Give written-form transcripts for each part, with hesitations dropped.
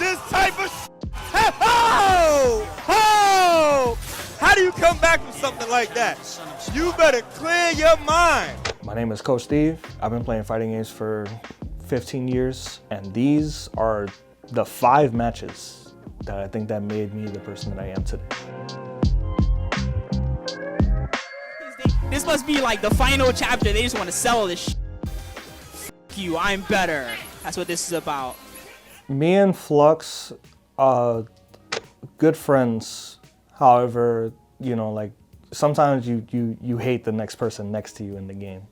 this type of Oh! How do you come back from something like that? You better clear your mind. My name is Coach Steve. I've been playing fighting games for 15 years, and these are the 5 matches that I think that made me the person that I am today. This must be like the final chapter. They just want to sell this shit. F you, I'm better. That's what this is about. Me and Flux, good friends. However, you know, like sometimes you hate the next person next to you in the game,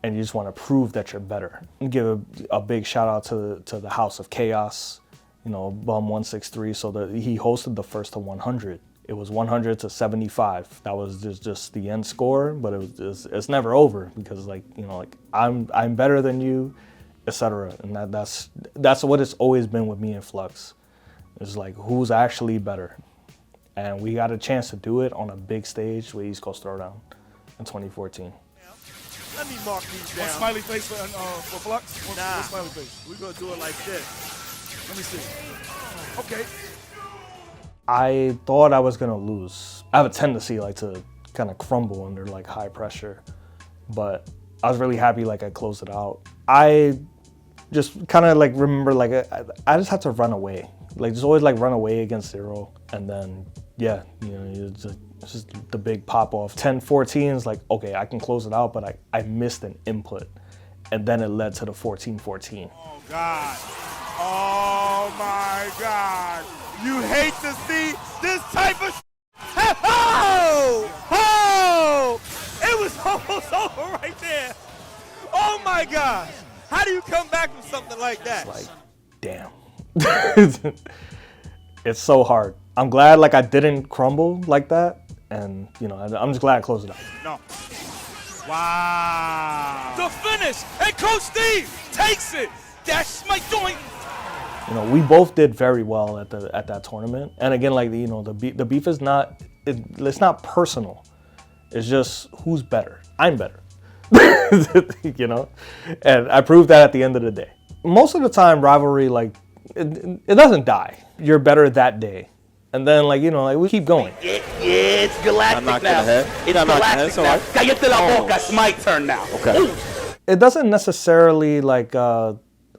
and you just want to prove that you're better. Give a big shout out to the House of Chaos, you know, Bum 163. So that he hosted the first to 100. It was 100 to 75. That was just the end score, but it's never over because, like, you know, like I'm better than you, etc. And that's what it's always been with me and Flux. It's like, who's actually better? And we got a chance to do it on a big stage with East Coast Throwdown in 2014. Let me mark these down. One smiley face for Flux? One smiley face. We're gonna do it like this. Let me see. Okay. I thought I was gonna lose. I have a tendency like to kind of crumble under like high pressure, but I was really happy like I closed it out. I just kind of like remember like I just had to run away. Like just always like run away against 0, and then yeah, you know, it's just the big pop off. 10-14 is like, okay, I can close it out, but I missed an input, and then it led to the 14-14. Oh God! Oh my God! You hate to see this type of Oh! It was almost over right there. Oh my gosh! How do you come back from something like that? It's like, damn. It's so hard. I'm glad like I didn't crumble like that, and you know, I'm just glad I closed it out. No. Wow. The finish, and Coach Steve takes it. That's my joint. You know, we both did very well at that tournament, and again, like you know, the beef is not it's not personal. It's just who's better. I'm better. You know, and I proved that at the end of the day. Most of the time, rivalry like it doesn't die. You're better that day, and then like you know, like we keep going. Yeah, it's galactic now. It's galactic now. Cállate la boca. It's my turn now. Okay. It doesn't necessarily like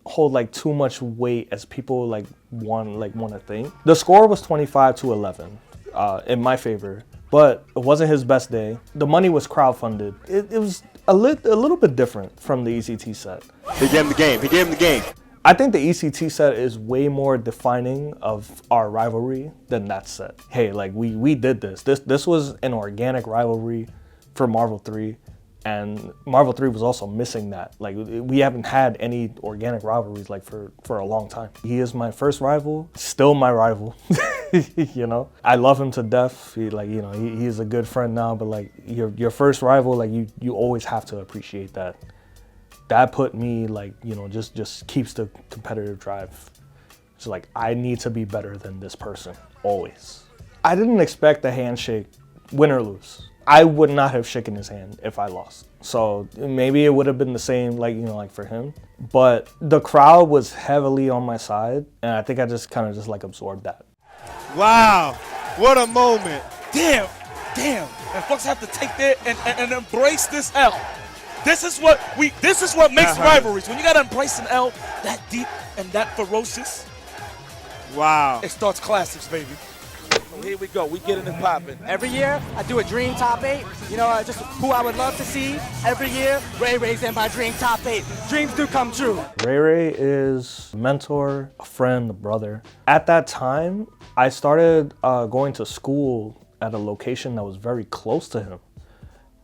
hold like too much weight as people like want to think. The score was 25-11 in my favor, but it wasn't his best day. The money was crowdfunded. It was a little bit different from the ECT set. He gave him the game. He gave him the game. I think the ECT set is way more defining of our rivalry than that set. Hey, like we did this. This was an organic rivalry for Marvel 3, and Marvel 3 was also missing that. Like we haven't had any organic rivalries like for a long time. He is my first rival, still my rival. You know, I love him to death. He's a good friend now, but like your first rival, like you always have to appreciate that. That put me like, you know, just keeps the competitive drive. So like, I need to be better than this person, always. I didn't expect the handshake, win or lose. I would not have shaken his hand if I lost. So maybe it would have been the same, like, you know, like for him. But the crowd was heavily on my side, and I think I just kind of just like absorbed that. Wow, what a moment. Damn. And folks have to take that and embrace this L. This is what makes rivalries. When you gotta embrace an L that deep and that ferocious, wow. it starts classics, baby. So here we go. We getting it popping. Every year, I do a dream top 8. You know, just who I would love to see. Every year, Rayray's in my dream top 8. Dreams do come true. Rayray is a mentor, a friend, a brother. At that time, I started going to school at a location that was very close to him,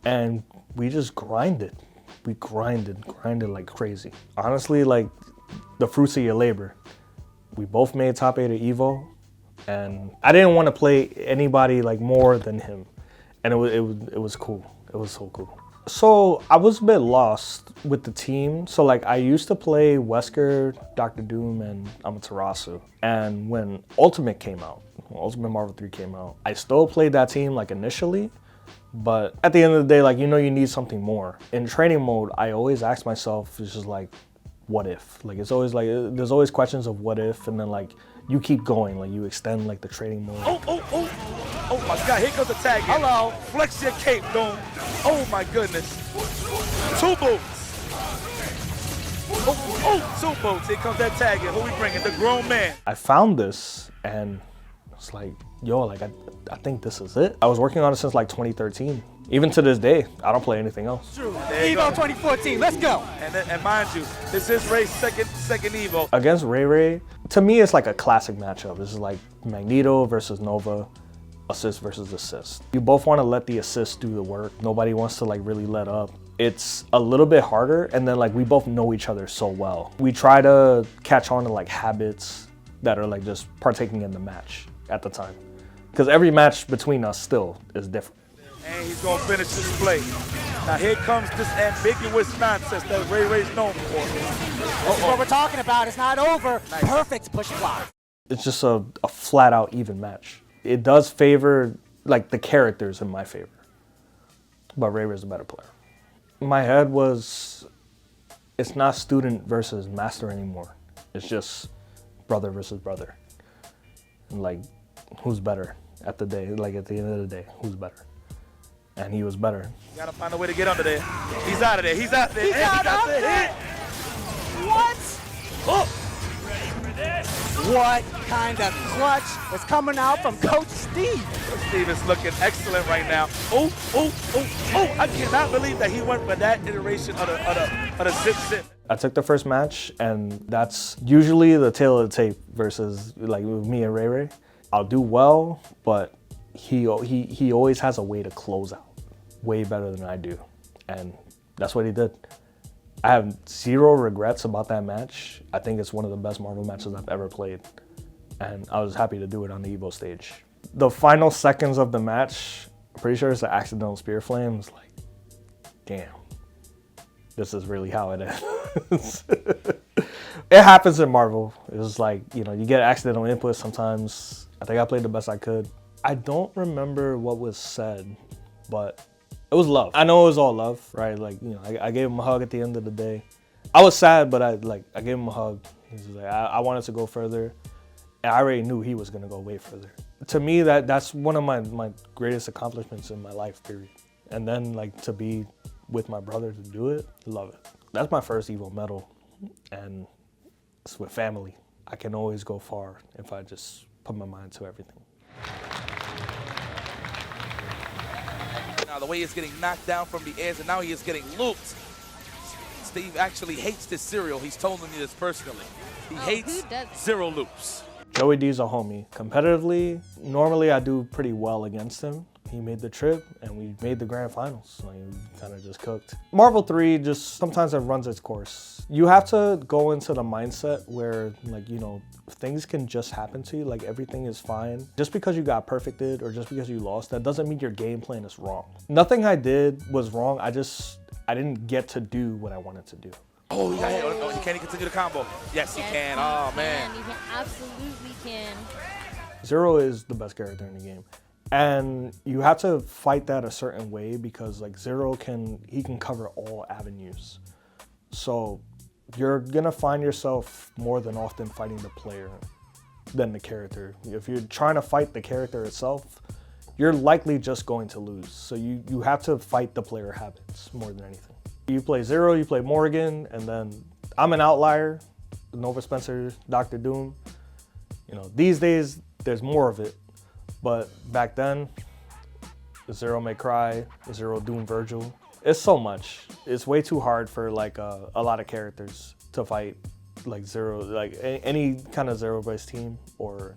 and we just grinded. We grinded like crazy. Honestly, like the fruits of your labor. We both made top 8 at Evo, and I didn't want to play anybody like more than him, and it was cool. It was so cool. So I was a bit lost with the team. So like I used to play Wesker, Dr. Doom, and Amaterasu. And when Ultimate came out, when Ultimate Marvel 3 came out, I still played that team like initially, but at the end of the day, like, you know, you need something more. In training mode, I always ask myself, it's just like, what if. Like, it's always like, there's always questions of what if, and then like, you keep going, like you extend like the trading mode. Oh my God, here comes the tag in. Hello. Flex your cape, Doom. Oh my goodness. 2 boots. Oh, 2 boots. Here comes that tag in. Who we bringing? The grown man. I found this and it's like, yo, like I think this is it. I was working on it since like 2013. Even to this day, I don't play anything else. Evo 2014, let's go. And mind you, this is Ray's second Evo. Against Rayray, to me, it's like a classic matchup. This is like Magneto versus Nova, assist versus assist. You both want to let the assist do the work. Nobody wants to like really let up. It's a little bit harder, and then like we both know each other so well. We try to catch on to like habits that are like just partaking in the match at the time. Because every match between us still is different. And he's gonna finish this play. Now here comes this ambiguous nonsense that Rayray's known for. This is what we're talking about. It's not over. Nice. Perfect push block. It's just a flat out even match. It does favor like the characters in my favor, but Rayray's a better player. My head was, it's not student versus master anymore. It's just brother versus brother. And like, who's better at the day? Like at the end of the day, who's better? And he was better. You gotta find a way to get under there. He's out of there. He's out of there. He's out got of there. What? Oh. What kind of clutch is coming out from Coach Steve? Steve is looking excellent right now. Oh! I cannot believe that he went for that iteration of the zip. I took the first match, and that's usually the tail of the tape versus like with me and Rayray. I'll do well, but he always has a way to close out way better than I do, and that's what he did. I have 0 regrets about that match. I think it's one of the best Marvel matches I've ever played, and I was happy to do it on the Evo stage. The final seconds of the match, I'm pretty sure it's an accidental spear flame. It's like, damn, this is really how it ends. It happens in Marvel. It's like, you know, you get accidental input sometimes. I think I played the best I could. I don't remember what was said, but it was love. I know it was all love, right? Like, you know, I gave him a hug at the end of the day. I was sad, but I gave him a hug. He was like, I wanted to go further. And I already knew he was gonna go way further. To me, that's one of my greatest accomplishments in my life, period. And then like to be with my brother to do it, love it. That's my first Evo medal, and it's with family. I can always go far if I just put my mind to everything. Now the way he's getting knocked down from the edge, and now he is getting looped. Steve actually hates this cereal. He's told me this personally. He hates 0 loops. Joey D's a homie. Competitively, normally I do pretty well against him. He made the trip, and we made the grand finals. Like, we kind of just cooked. Marvel 3 just sometimes it runs its course. You have to go into the mindset where, like, you know, things can just happen to you. Like, everything is fine. Just because you got perfected or just because you lost, that doesn't mean your game plan is wrong. Nothing I did was wrong. I didn't get to do what I wanted to do. Oh, he got hit. Oh, can he continue the combo? Yes, he can. Oh, man. You absolutely can. Zero is the best character in the game. And you have to fight that a certain way because like Zero can cover all avenues. So you're gonna find yourself more than often fighting the player than the character. If you're trying to fight the character itself, you're likely just going to lose. So you have to fight the player habits more than anything. You play Zero, you play Morrigan, and then I'm an outlier, Nova Spencer, Dr. Doom. You know, these days there's more of it. But back then, Zero May Cry, Zero Doom Virgil. It's so much. It's way too hard for like a lot of characters to fight like Zero, like any kind of Zero-based team or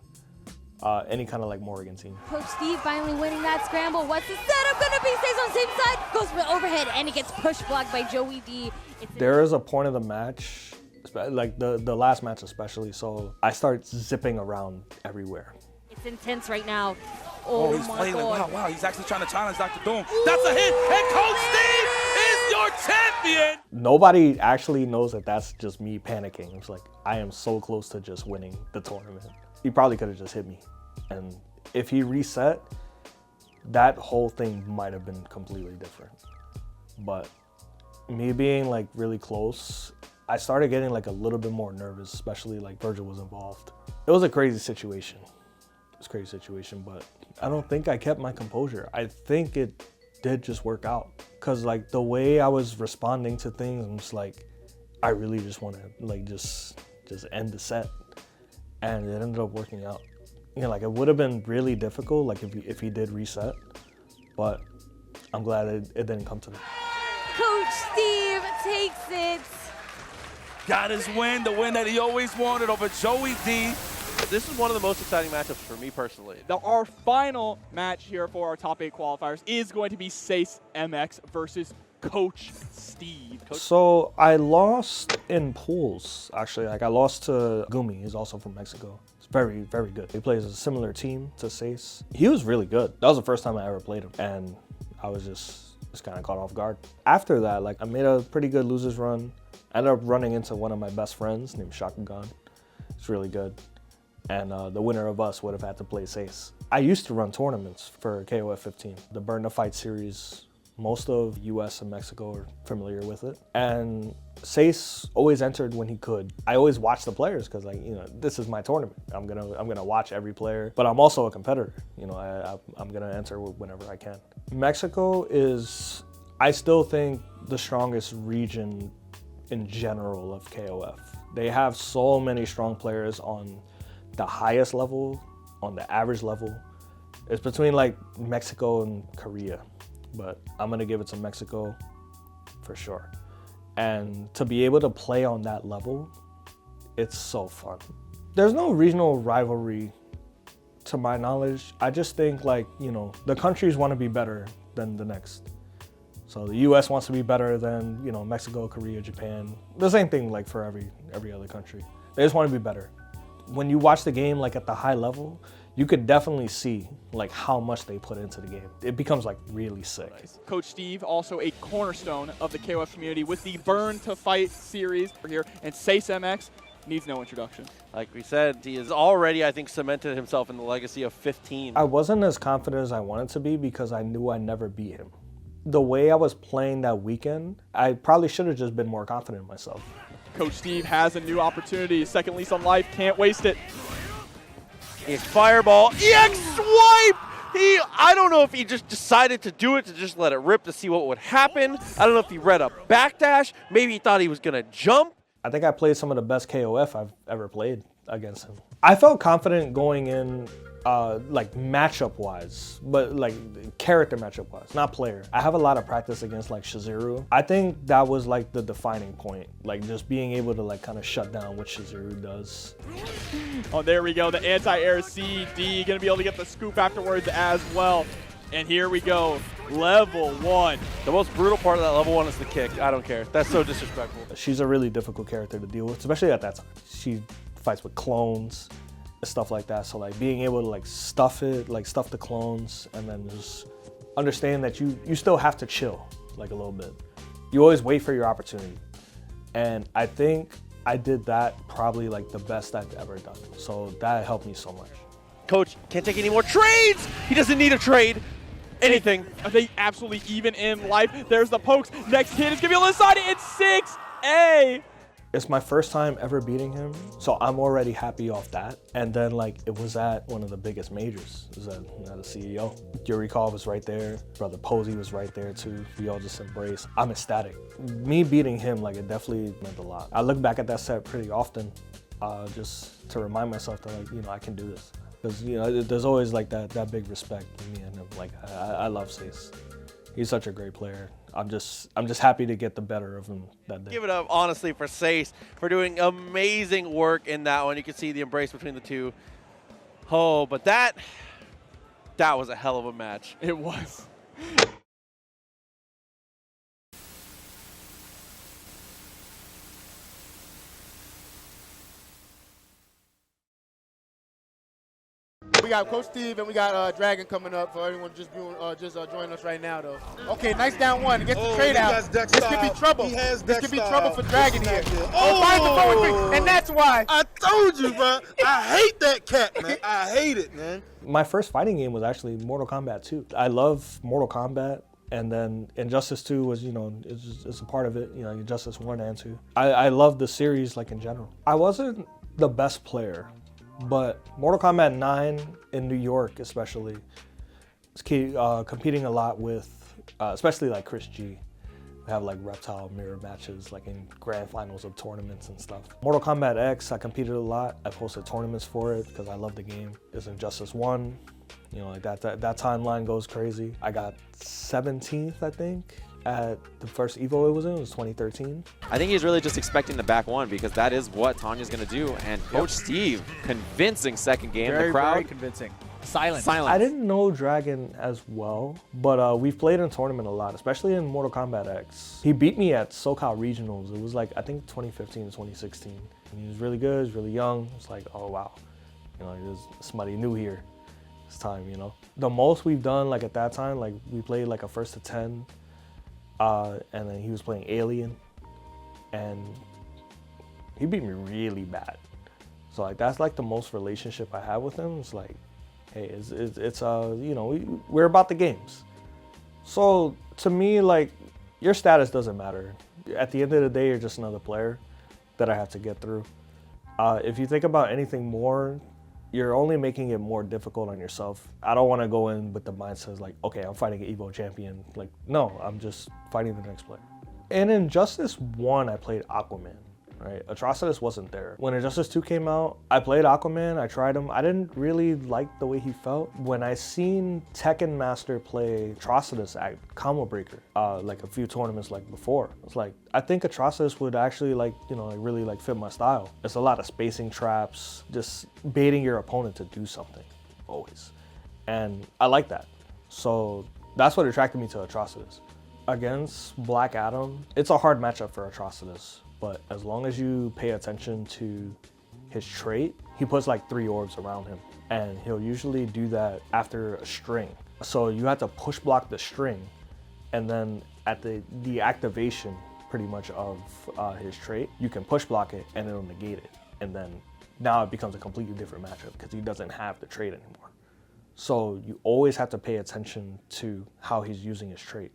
any kind of like Morrigan team. Coach Steve finally winning that scramble. What's the setup gonna be? Stays on the same side, goes for the overhead, and it gets push blocked by Joey D. There is a point of the match, like the last match especially, so I start zipping around everywhere. It's intense right now. Oh, he's flailing. Wow, he's actually trying to challenge Dr. Doom. That's a hit, and Coach Steve is your champion! Nobody actually knows that that's just me panicking. It's like, I am so close to just winning the tournament. He probably could have just hit me. And if he reset, that whole thing might have been completely different. But me being like really close I started getting like a little bit more nervous, especially like Virgil was involved. It was a crazy situation. It was a crazy situation, but I don't think I kept my composure. I think it did just work out. Cause like the way I was responding to things, I'm just like, I really just want to like just end the set. And it ended up working out. You know, like it would have been really difficult like if he did reset, but I'm glad it didn't come to that. Coach Steve takes it. Got his win, the win that he always wanted over Joey D. This is one of the most exciting matchups for me personally. Our final match here for our top 8 qualifiers is going to be SeisMX versus Coach Steve. So I lost in pools, actually. Like I lost to Gumi, he's also from Mexico. He's very, very good. He plays a similar team to Seis. He was really good. That was the first time I ever played him. And I was just kind of caught off guard. After that, like I made a pretty good losers run. I ended up running into one of my best friends named Shakugan. It's really good. And the winner of us would have had to play Seis. I used to run tournaments for KOF 15. The Burn the Fight series, most of US and Mexico are familiar with it. And Seis always entered when he could. I always watch the players because like, you know, this is my tournament. I'm gonna watch every player, but I'm also a competitor. You know, I'm gonna enter whenever I can. Mexico is, I still think, the strongest region in general of KOF. They have so many strong players on the highest level, on the average level. It's between like Mexico and Korea, but I'm gonna give it to Mexico for sure. And to be able to play on that level, it's so fun. There's no regional rivalry to my knowledge. I just think like, you know, the countries want to be better than the next. So the US wants to be better than, you know, Mexico, Korea, Japan. The same thing like for every other country. They just want to be better. When you watch the game like at the high level, you could definitely see like how much they put into the game. It becomes like really sick. Nice. Coach Steve, also a cornerstone of the KOF community with the Burn to Fight series here, and SeisMX needs no introduction. Like we said, he has already, I think, cemented himself in the legacy of 15. I wasn't as confident as I wanted to be because I knew I never beat him. The way I was playing that weekend, I probably should have just been more confident in myself. Coach Steve has a new opportunity. Second lease on life, can't waste it. EX Fireball, EX Swipe! I don't know if he just decided to do it to just let it rip to see what would happen. I don't know if he read a backdash. Maybe he thought he was gonna jump. I think I played some of the best KOF I've ever played against him. I felt confident going in like matchup wise, but like character matchup wise, not player. I have a lot of practice against like Shizuru. I think that was like the defining point, like just being able to like kind of shut down what Shizuru does. Oh, there we go, the anti-air CD, gonna be able to get the scoop afterwards as well. And here we go, level 1. The most brutal part of that level 1 is the kick. I don't care. That's so disrespectful. She's a really difficult character to deal with, especially at that time. She fights with clones, stuff like that. So like being able to like stuff the clones, and then just understand that you still have to chill like a little bit. You always wait for your opportunity. And I think I did that probably like the best I've ever done. So that helped me so much. Coach can't take any more trades. He doesn't need a trade. Anything. Are they absolutely even in life? There's the pokes. Next hit is gonna be on the side. It's 6A. It's my first time ever beating him, so I'm already happy off that. And then like it was at one of the biggest majors. It was at the CEO. Yurikov was right there. Brother Posey was right there too. We all just embraced. I'm ecstatic. Me beating him, like it definitely meant a lot. I look back at that set pretty often, just to remind myself that like, you know, I can do this. Because you know, there's always like that big respect with me and him. Like I love Seis. He's such a great player. I'm just happy to get the better of him that day. Give it up, honestly, for Seis for doing amazing work in that one. You can see the embrace between the two. Oh, but that was a hell of a match. It was. We got Coach Steve and we got Dragon coming up for everyone just joining us right now, though. Okay, nice down one. He gets the trade out. This could be trouble. This could be trouble for Dragon here. Oh, finds the forward 3, and that's why. I told you, bro. I hate that cat, man. I hate it, man. My first fighting game was actually Mortal Kombat 2. I love Mortal Kombat And then Injustice 2 was, you know, it's a part of it, you know, Injustice 1 and 2. I love the series, like, in general. I wasn't the best player, but Mortal Kombat 9 in New York especially, was competing a lot with, especially like Chris G. We have like reptile mirror matches, like in grand finals of tournaments and stuff. Mortal Kombat X, I competed a lot. I posted tournaments for it because I love the game. It's Injustice 1. You know, like that timeline goes crazy. I got 17th, I think, at the first Evo it was in. It was 2013. I think he's really just expecting the back one because that is what Tanya's going to do. And Coach Steve, convincing second game. Very, the crowd. very convincing. Silence. I didn't know Dragon as well, but we've played in tournament a lot, especially in Mortal Kombat X. He beat me at SoCal Regionals. It was like, I think 2015 to 2016. And he was really good, he was really young. It's like, oh wow, you know, there's somebody new here. It's time, you know. The most we've done, like at that time, like we played like a 1st to 10, and then he was playing Alien, and he beat me really bad. So like that's like the most relationship I have with him. It's like, hey, it's you know, we're about the games. So to me, like, your status doesn't matter. At the end of the day, you're just another player that I have to get through. If you think about anything more, you're only making it more difficult on yourself. I don't want to go in with the mindset like, okay, I'm fighting an Evo champion. Like, no, I'm just fighting the next player. And in Injustice 1, I played Aquaman. Right? Atrocitus wasn't there. When Injustice 2 came out, I played Aquaman, I tried him. I didn't really like the way he felt. When I seen Tekken Master play Atrocitus at Combo Breaker, like a few tournaments like before, it's like, I think Atrocitus would actually like, you know, like really like fit my style. It's a lot of spacing traps, just baiting your opponent to do something, always. And I like that. So that's what attracted me to Atrocitus. Against Black Adam, it's a hard matchup for Atrocitus. But as long as you pay attention to his trait, he puts like 3 orbs around him. And he'll usually do that after a string. So you have to push block the string. And then at the activation pretty much of his trait, you can push block it and it'll negate it. And then now it becomes a completely different matchup because he doesn't have the trait anymore. So you always have to pay attention to how he's using his trait.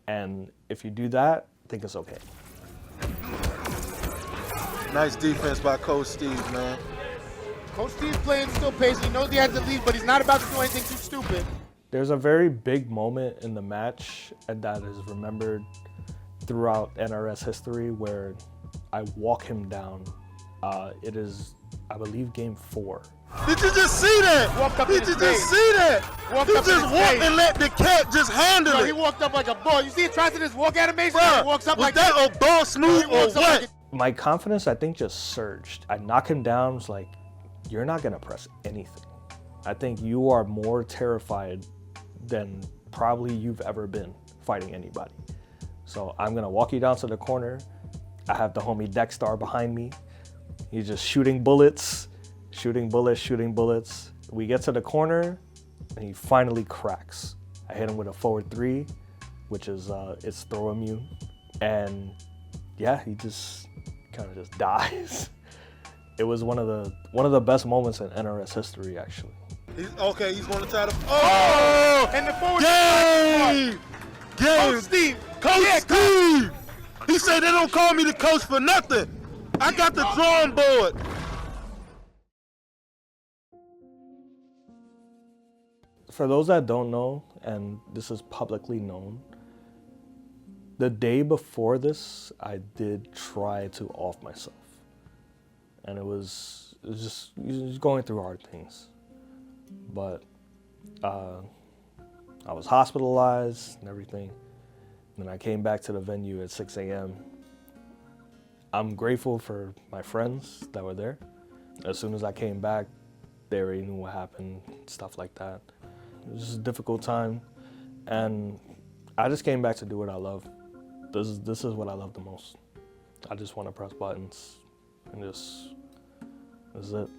And if you do that, I think it's okay. Nice defense by Coach Steve, man. Coach Steve's playing still patient. He knows he has the lead, but he's not about to do anything too stupid. There's a very big moment in the match, and that is remembered throughout NRS history, where I walk him down. It is, I believe, game 4. Did you just see that? Did you just see that? He just walked and let the cat just handle it. He walked up like a ball. You see Atrocitus walk animation? Bruh, He walks up was like that a ball smooth or what? My confidence, I think, just surged. I knock him down. It's like, you're not gonna press anything. I think you are more terrified than probably you've ever been fighting anybody. So I'm gonna walk you down to the corner. I have the homie Dexstar behind me. He's just shooting bullets, shooting bullets, shooting bullets. We get to the corner and he finally cracks. I hit him with a forward 3, which is it's throw immune. And yeah, he just kind of just dies. It was one of the best moments in NRS history, actually. He's going to try to. Oh! And the forward. Game! Coach Steve. Coach Steve! He said they don't call me the coach for nothing. I got the drawing board. For those that don't know, and this is publicly known, the day before this, I did try to off myself. And it was just going through hard things. But I was hospitalized and everything. And then I came back to the venue at 6 a.m. I'm grateful for my friends that were there. As soon as I came back, they already knew what happened, stuff like that. It was just a difficult time. And I just came back to do what I love. This is what I love the most. I just want to press buttons and this is it.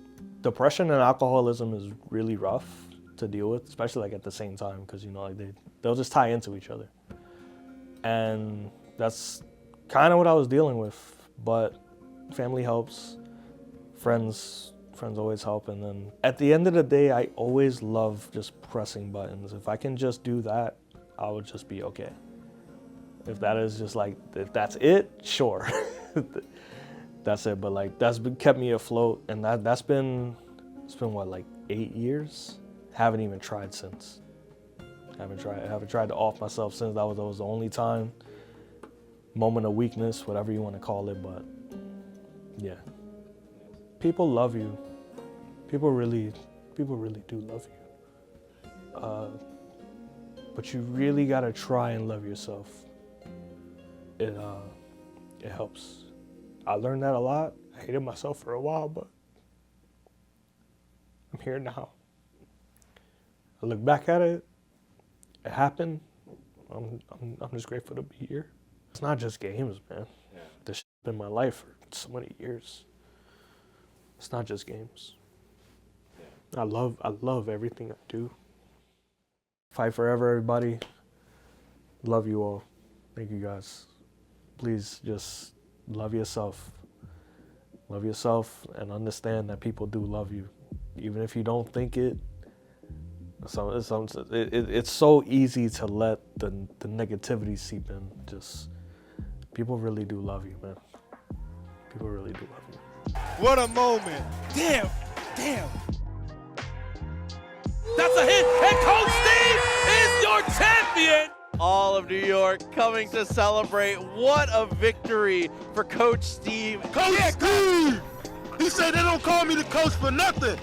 Depression and alcoholism is really rough to deal with, especially like at the same time, because you know, like they'll just tie into each other. And that's kind of what I was dealing with. But family helps, friends always help, and then at the end of the day, I always love just pressing buttons. If I can just do that, I would just be okay. If that is just like, if that's it, sure. That's it. But like, kept me afloat, and it's been what, like 8 years? Haven't even tried since. Haven't tried to off myself since. That was the only time. Moment of weakness, whatever you want to call it, but yeah. People love you. People really do love you. But you really gotta try and love yourself. It helps. I learned that a lot. I hated myself for a while, but I'm here now. I look back at it. It happened. I'm just grateful to be here. It's not just games, man. Yeah. This shit's been my life for so many years. It's not just games. Yeah. I love everything I do. Fight forever, everybody. Love you all. Thank you, guys. Please just love yourself. Love yourself and understand that people do love you. Even if you don't think it. So it's so easy to let the negativity seep in. Just people really do love you, man. People really do love you. What a moment. Damn. That's a hit, and Coach Steve is your champion. All of New York coming to celebrate. What a victory for Coach Steve. Coach Steve! He said they don't call me the coach for nothing.